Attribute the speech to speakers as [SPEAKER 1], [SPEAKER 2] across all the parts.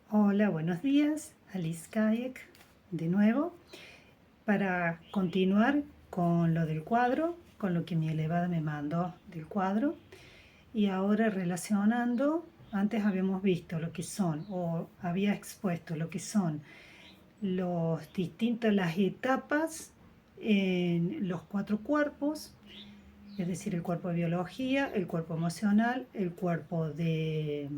[SPEAKER 1] Hola, buenos días. Alice Kayek de nuevo para continuar con lo del cuadro, con lo que mi elevada me mandó del cuadro. Y ahora relacionando, antes habíamos visto lo que son, o había expuesto lo que son las etapas en los 4 cuerpos, es decir, el cuerpo de biología, el cuerpo emocional, el cuerpo de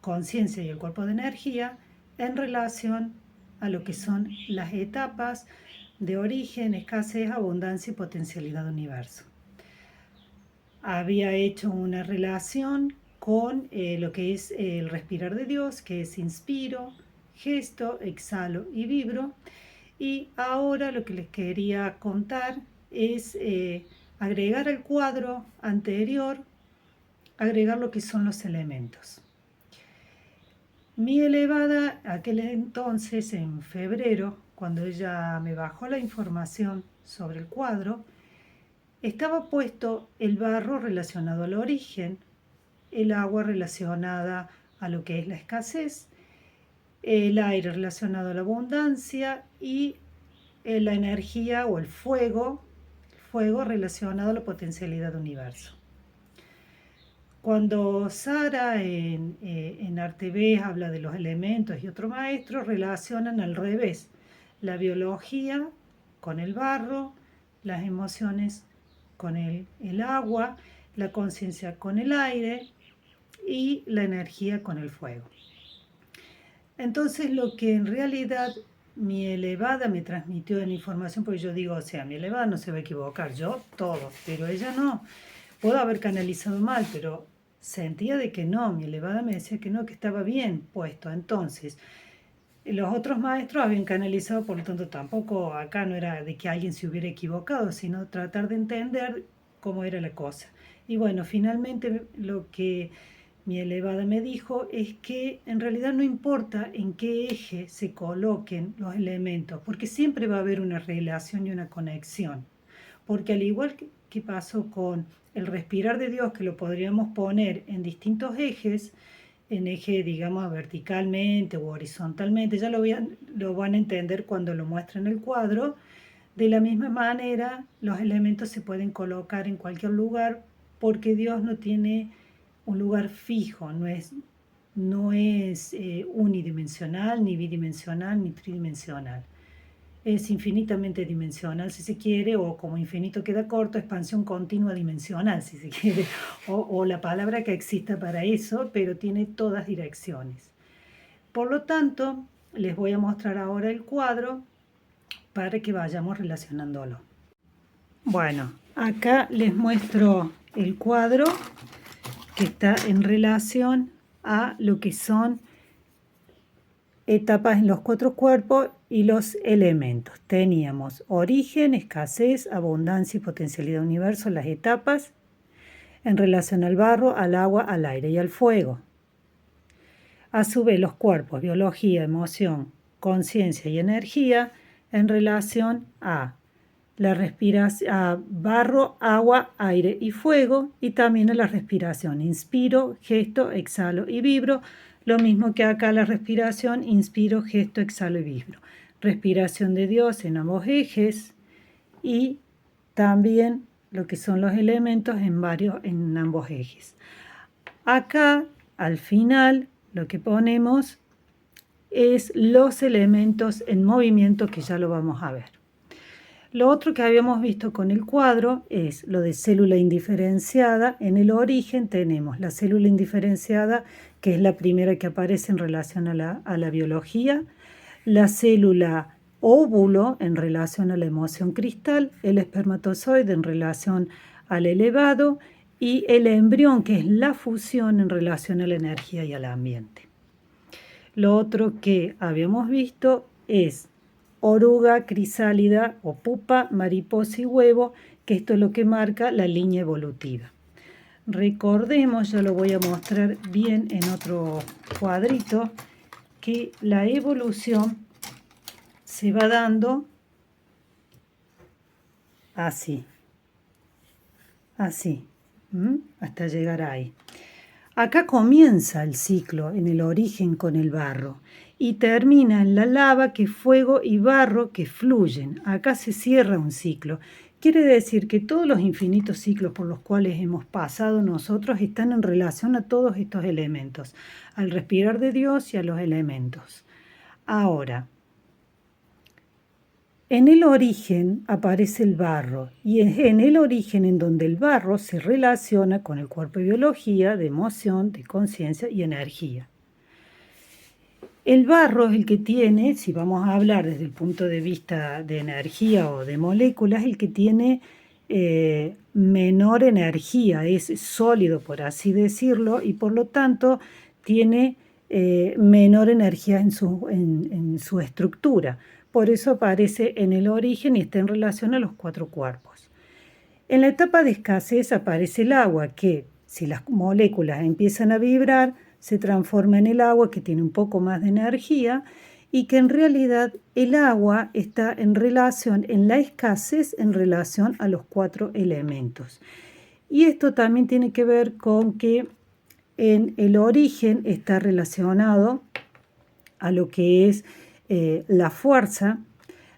[SPEAKER 1] conciencia y el cuerpo de energía en relación a lo que son las etapas de origen, escasez, abundancia y potencialidad del universo. Había hecho una relación con lo que es el respirar de Dios, que es inspiro, gesto, exhalo y vibro. Y ahora lo que les quería contar es agregar al cuadro anterior, agregar lo que son los elementos. Mi elevada, aquel entonces, en febrero, cuando ella me bajó la información sobre el cuadro, estaba puesto el barro relacionado al origen, el agua relacionada a lo que es la escasez, el aire relacionado a la abundancia y la energía o el fuego relacionado a la potencialidad del universo. Cuando Sara en Arte B habla de los elementos y otro maestro, relacionan al revés la biología con el barro, las emociones con el agua, la conciencia con el aire y la energía con el fuego. Entonces lo que en realidad mi elevada me transmitió en información, porque yo digo, o sea, mi elevada no se va a equivocar, yo todo, pero ella no. Puedo haber canalizado mal, pero sentía de que no, mi elevada me decía que no, que estaba bien puesto. Entonces, los otros maestros habían canalizado, por lo tanto tampoco acá no era de que alguien se hubiera equivocado, sino tratar de entender cómo era la cosa. Y bueno, finalmente lo que mi elevada me dijo es que en realidad no importa en qué eje se coloquen los elementos, porque siempre va a haber una relación y una conexión. Porque al igual que pasó con el respirar de Dios, que lo podríamos poner en distintos ejes, en eje, digamos, verticalmente o horizontalmente, ya lo van a entender cuando lo muestren en el cuadro. De la misma manera, los elementos se pueden colocar en cualquier lugar porque Dios no tiene un lugar fijo, no es unidimensional, ni bidimensional, ni tridimensional. Es infinitamente dimensional, si se quiere, o como infinito queda corto, expansión continua dimensional, si se quiere, o la palabra que exista para eso, pero tiene todas direcciones. Por lo tanto, les voy a mostrar ahora el cuadro para que vayamos relacionándolo. Bueno, acá les muestro el cuadro que está en relación a lo que son etapas en los 4 cuerpos y los elementos. Teníamos origen, escasez, abundancia y potencialidad del universo, las etapas en relación al barro, al agua, al aire y al fuego. A su vez, los cuerpos, biología, emoción, conciencia y energía en relación a la respiración, a barro, agua, aire y fuego, y también a la respiración, inspiro, gesto, exhalo y vibro, lo mismo que acá la respiración, inspiro, gesto, exhalo y vibro. Respiración de Dios en ambos ejes y también lo que son los elementos en ambos ejes. Acá, al final, lo que ponemos es los elementos en movimiento, que ya lo vamos a ver. Lo otro que habíamos visto con el cuadro es lo de célula indiferenciada. En el origen tenemos la célula indiferenciada, que es la primera que aparece en relación a la biología, la célula óvulo en relación a la emoción cristal, el espermatozoide en relación al elevado y el embrión, que es la fusión en relación a la energía y al ambiente. Lo otro que habíamos visto es oruga, crisálida o pupa, mariposa y huevo, que esto es lo que marca la línea evolutiva. Recordemos, yo lo voy a mostrar bien en otro cuadrito, que la evolución se va dando así, hasta llegar ahí. Acá comienza el ciclo en el origen con el barro y termina en la lava, que fuego y barro que fluyen. Acá se cierra un ciclo. Quiere decir que todos los infinitos ciclos por los cuales hemos pasado nosotros están en relación a todos estos elementos, al respirar de Dios y a los elementos. Ahora, en el origen aparece el barro y es en el origen en donde el barro se relaciona con el cuerpo de biología, de emoción, de conciencia y energía. El barro es el que tiene, si vamos a hablar desde el punto de vista de energía o de moléculas, el que tiene menor energía, es sólido por así decirlo, y por lo tanto tiene menor energía en su estructura. Por eso aparece en el origen y está en relación a los 4 cuerpos. En la etapa de escasez aparece el agua, que si las moléculas empiezan a vibrar, se transforma en el agua, que tiene un poco más de energía, y que en realidad el agua está en relación, en la escasez, en relación a los 4 elementos. Y esto también tiene que ver con que en el origen está relacionado a lo que es la fuerza,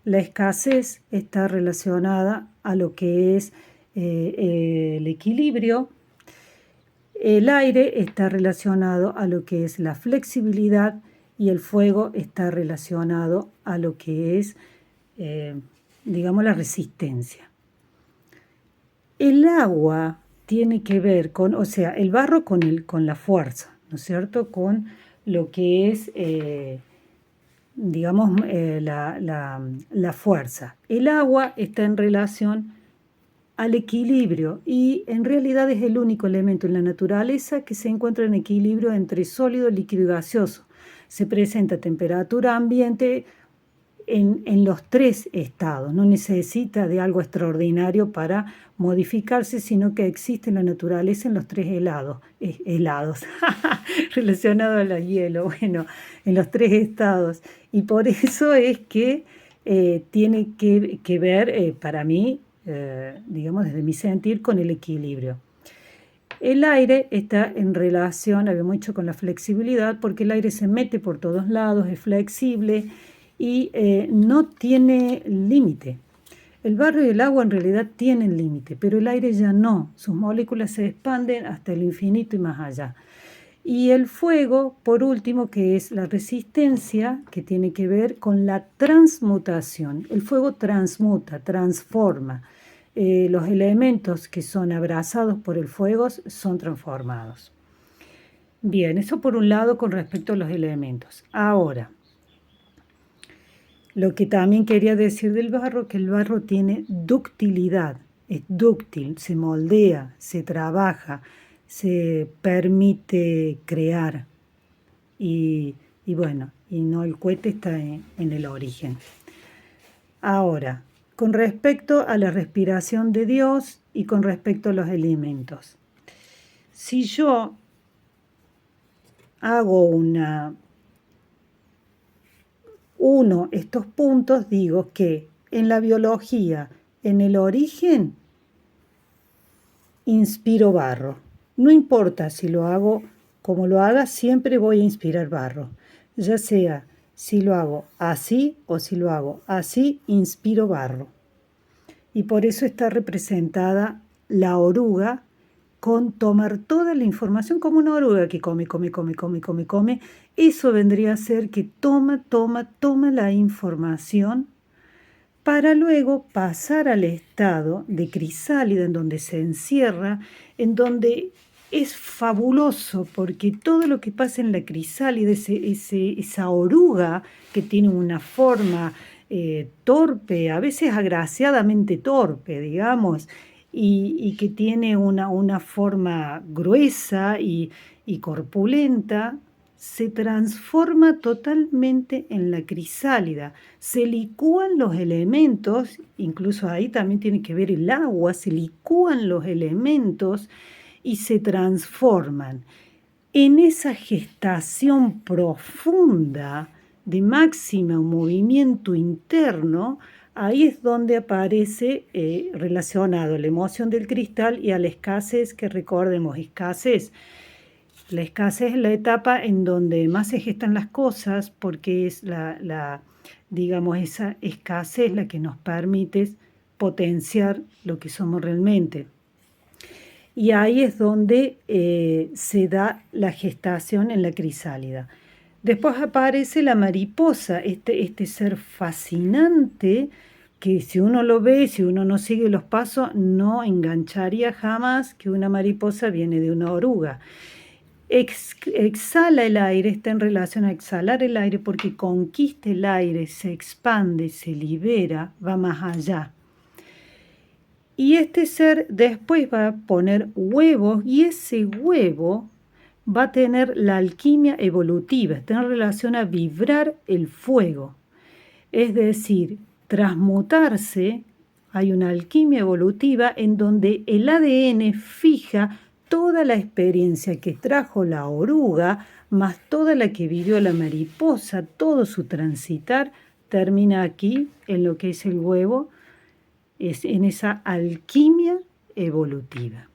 [SPEAKER 1] la escasez está relacionada a lo que es el equilibrio, el aire está relacionado a lo que es la flexibilidad y el fuego está relacionado a lo que es, digamos, la resistencia. El agua tiene que ver con, o sea, el barro con la fuerza, ¿no es cierto? Con lo que es, digamos, la fuerza. El agua está en relación al equilibrio y en realidad es el único elemento en la naturaleza que se encuentra en equilibrio entre sólido, líquido y gaseoso. Se presenta a temperatura ambiente en los 3 estados, no necesita de algo extraordinario para modificarse, sino que existe en la naturaleza en los 3 helados, relacionado al hielo, bueno, en los 3 estados. Y por eso es que tiene que ver, para mí, digamos desde mi sentir, con el equilibrio. El aire está en relación, habíamos dicho, con la flexibilidad, porque el aire se mete por todos lados, es flexible y no tiene límite. El barro y el agua en realidad tienen límite, pero el aire ya no. Sus moléculas se expanden hasta el infinito y más allá. Y el fuego, por último, que es la resistencia, que tiene que ver con la transmutación. El fuego transmuta, transforma. Los elementos que son abrazados por el fuego son transformados. Bien, eso por un lado con respecto a los elementos. Ahora, lo que también quería decir del barro, que el barro tiene ductilidad, es dúctil, se moldea, se trabaja, se permite crear y bueno, y no, el cohete está en el origen. Ahora, con respecto a la respiración de Dios y con respecto a los elementos. Si yo hago uno estos puntos, digo que en la biología, en el origen, inspiro barro. No importa si lo hago como lo haga, siempre voy a inspirar barro. Ya sea si lo hago así o si lo hago así, inspiro barro. Y por eso está representada la oruga con tomar toda la información como una oruga que come. Eso vendría a ser que toma la información para luego pasar al estado de crisálida, en donde se encierra, en donde es fabuloso, porque todo lo que pasa en la crisálida, esa oruga que tiene una forma torpe, a veces agraciadamente torpe, digamos, y que tiene una forma gruesa y corpulenta, se transforma totalmente en la crisálida. Se licúan los elementos, incluso ahí también tiene que ver el agua, se licúan los elementos y se transforman. En esa gestación profunda de máximo movimiento interno, ahí es donde aparece relacionado la emoción del cristal y a la escasez, que recordemos, escasez La escasez es la etapa en donde más se gestan las cosas porque es digamos, esa escasez la que nos permite potenciar lo que somos realmente. Y ahí es donde se da la gestación en la crisálida. Después aparece la mariposa, este ser fascinante que si uno lo ve, si uno no sigue los pasos, no engancharía jamás que una mariposa viene de una oruga. Exhala el aire, está en relación a exhalar el aire porque conquista el aire, se expande, se libera, va más allá. Y este ser después va a poner huevos y ese huevo va a tener la alquimia evolutiva, está en relación a vibrar el fuego. Es decir, transmutarse, hay una alquimia evolutiva en donde el ADN fija toda la experiencia que trajo la oruga, más toda la que vivió la mariposa, todo su transitar, termina aquí, en lo que es el huevo, es en esa alquimia evolutiva.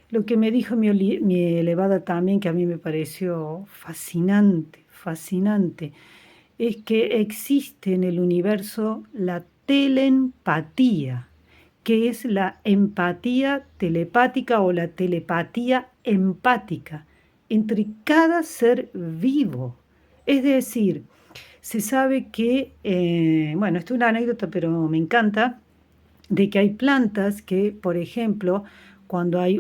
[SPEAKER 1] Lo que me dijo mi elevada también, que a mí me pareció fascinante, es que existe en el universo la teleempatía, que es la empatía telepática o la telepatía empática entre cada ser vivo. Es decir, se sabe que, bueno, esto es una anécdota, pero me encanta, de que hay plantas que, por ejemplo, cuando hay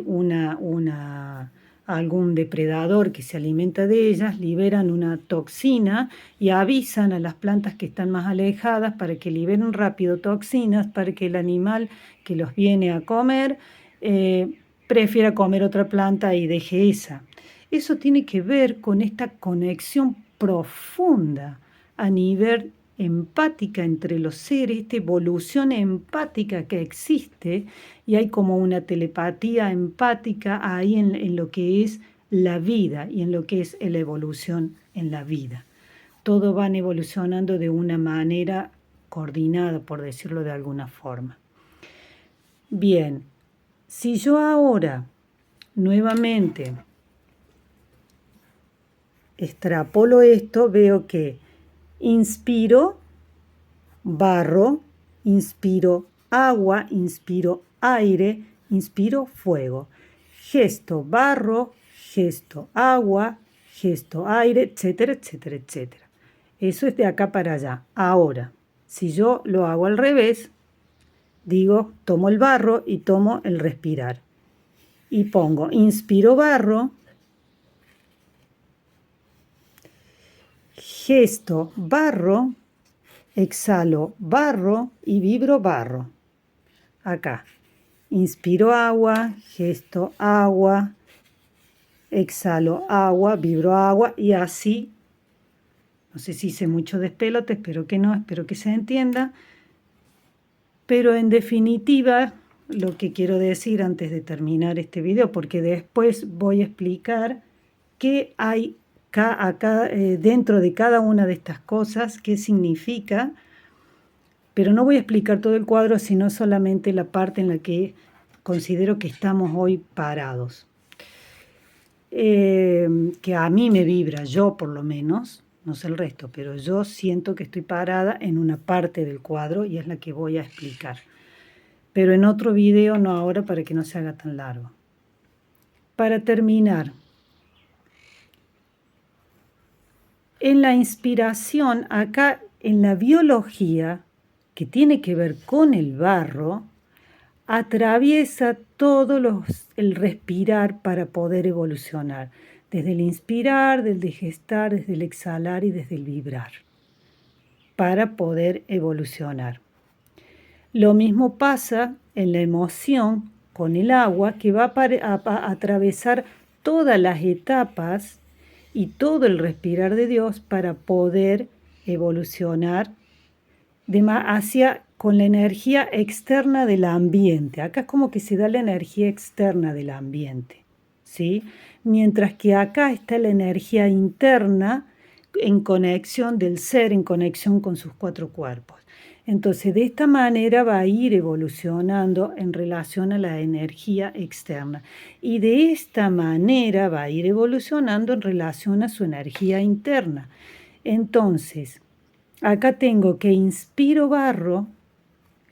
[SPEAKER 1] algún depredador que se alimenta de ellas, liberan una toxina y avisan a las plantas que están más alejadas para que liberen rápido toxinas, para que el animal que los viene a comer prefiera comer otra planta y deje esa. Eso tiene que ver con esta conexión profunda a nivel empática entre los seres, esta evolución empática que existe, y hay como una telepatía empática ahí en lo que es la vida y en lo que es la evolución en la vida. Todos van evolucionando de una manera coordinada, por decirlo de alguna forma. Bien, si yo ahora nuevamente extrapolo esto, veo que inspiro barro, inspiro agua, inspiro aire, inspiro fuego. Gesto barro, gesto agua, gesto aire, etcétera, etcétera, etcétera. Eso es de acá para allá. Ahora, si yo lo hago al revés, digo, tomo el barro y tomo el respirar. Y pongo, inspiro barro, gesto barro, exhalo barro y vibro barro. Acá. Inspiro agua, gesto agua, exhalo agua, vibro agua y así. No sé si hice mucho despelote, espero que no, espero que se entienda. Pero en definitiva, lo que quiero decir antes de terminar este video, porque después voy a explicar qué hay acá dentro de cada una de estas cosas, qué significa, pero no voy a explicar todo el cuadro, sino solamente la parte en la que considero que estamos hoy parados. Que a mí me vibra, yo por lo menos, no sé el resto, pero yo siento que estoy parada en una parte del cuadro y es la que voy a explicar. Pero en otro video, no ahora, para que no se haga tan largo. Para terminar, en la inspiración, acá en la biología, que tiene que ver con el barro, atraviesa todo el respirar para poder evolucionar. Desde el inspirar, desde el gestar, desde el exhalar y desde el vibrar. Para poder evolucionar. Lo mismo pasa en la emoción con el agua, que va a atravesar todas las etapas y todo el respirar de Dios para poder evolucionar con la energía externa del ambiente. Acá es como que se da la energía externa del ambiente, ¿sí? Mientras que acá está la energía interna en conexión del ser, en conexión con sus 4 cuerpos. Entonces, de esta manera va a ir evolucionando en relación a la energía externa. Y de esta manera va a ir evolucionando en relación a su energía interna. Entonces, acá tengo que inspiro barro,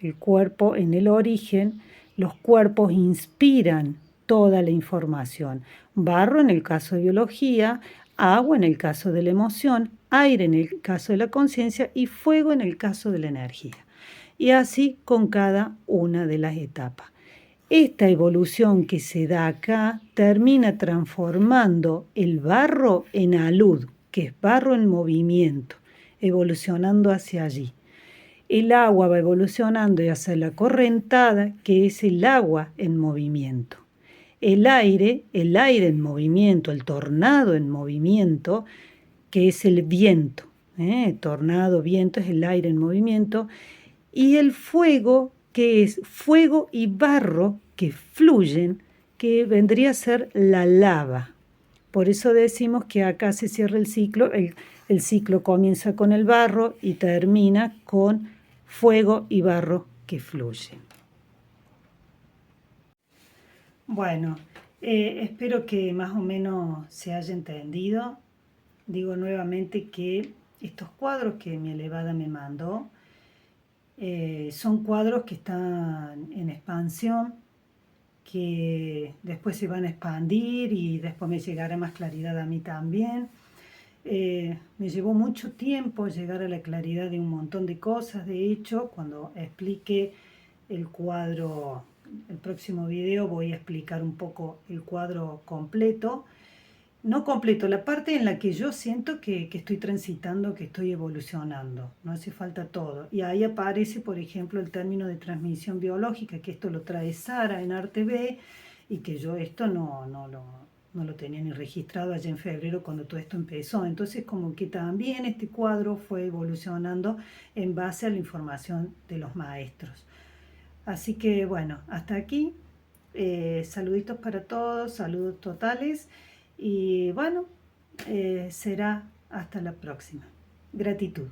[SPEAKER 1] el cuerpo en el origen, los cuerpos inspiran toda la información. Barro en el caso de biología, agua en el caso de la emoción, aire en el caso de la conciencia y fuego en el caso de la energía. Y así con cada una de las etapas. Esta evolución que se da acá termina transformando el barro en alud, que es barro en movimiento, evolucionando hacia allí. El agua va evolucionando hacia la correntada, que es el agua en movimiento. El aire en movimiento, el tornado en movimiento, que es el viento. Tornado, viento es el aire en movimiento. Y el fuego, que es fuego y barro que fluyen, que vendría a ser la lava. Por eso decimos que acá se cierra el ciclo. El ciclo comienza con el barro y termina con fuego y barro que fluyen. Bueno, espero que más o menos se haya entendido. Digo nuevamente que estos cuadros que mi elevada me mandó son cuadros que están en expansión, que después se van a expandir y después me llegará más claridad a mí también. Me llevó mucho tiempo llegar a la claridad de un montón de cosas. De hecho, cuando explique el cuadro, el próximo video voy a explicar un poco el cuadro completo. No completo, la parte en la que yo siento que estoy transitando, que estoy evolucionando. No hace falta todo. Y ahí aparece, por ejemplo, el término de transmisión biológica, que esto lo trae Sara en Arte B, y que yo esto no lo tenía ni registrado allá en febrero cuando todo esto empezó. Entonces, como que también este cuadro fue evolucionando en base a la información de los maestros. Así que, bueno, hasta aquí. Saluditos para todos, saludos totales. Y bueno, será hasta la próxima. Gratitud.